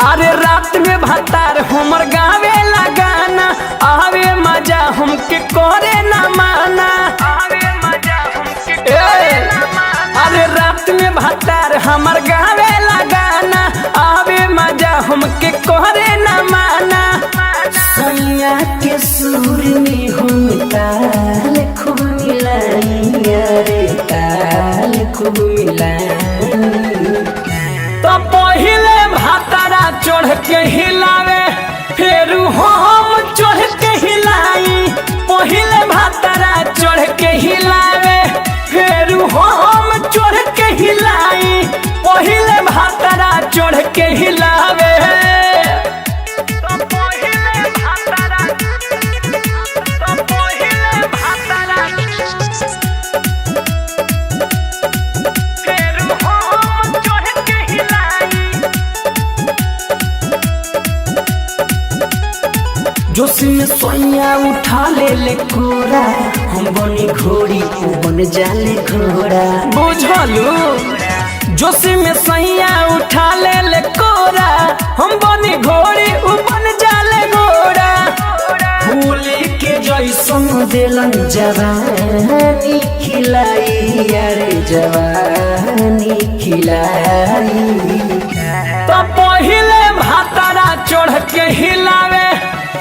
अरे रात में भातार हमर गावे लगाना आवे मजा हमके करे ना माना। अरे रात में भातार हमर गावे लगाना आवे मजा हमके करे ना माना। सैया के सुर में हम ताल खूब मिलाई, अरे ताल खूब मिलाई। तो पहिले भातारा चढ़ के हिलावे फिर हम चढ़ के हिलाई। पहिले भातारा चढ़ के हिलावे फिर हम चढ़ के हिलाई। पहिले भातारा चढ़ के हिलावे। जोश में सोया उठा ले कोरा, हम बनी घोड़ी उ बन जाले घोड़ा। बुझलू जोश में सोया उठा ले कोरा, हम बनी घोड़ी उ बन जाले घोड़ा। फूल के जैसन दिलन जवानी खिलाई, अरे जवानी खिलाई। तो पहिले भातारा चढ़ के हिलावे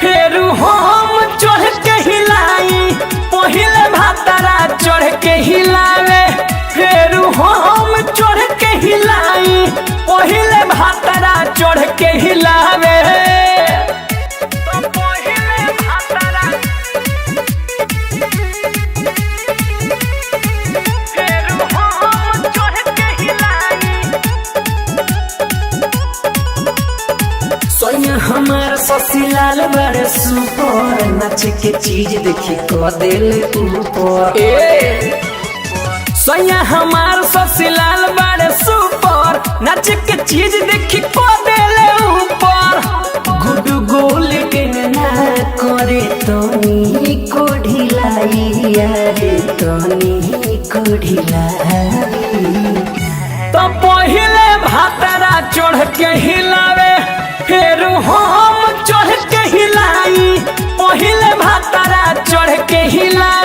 फिर हम चढ़ के हिलाई। पहिले भातारा चढ़ के हिलावे फिर हम चढ़ के हिलाई। पहिले भातारा चढ़ के हिलावे। हमार ससीलाल बड़े सुपर, नाच के चीज देखी को दिल ऊपर। सैया हमार ससीलाल बड़े सुपर, नाच के चीज देखी को दिल ऊपर। गुड गोल के ना करे तनी को ढिलाई, अरे तनी को ढिलाई। तो पहिले भातारा चढ़ के हिलावे फिर हम चढ़ के हिलाई। पहिले भातारा चढ़ के हिलाई।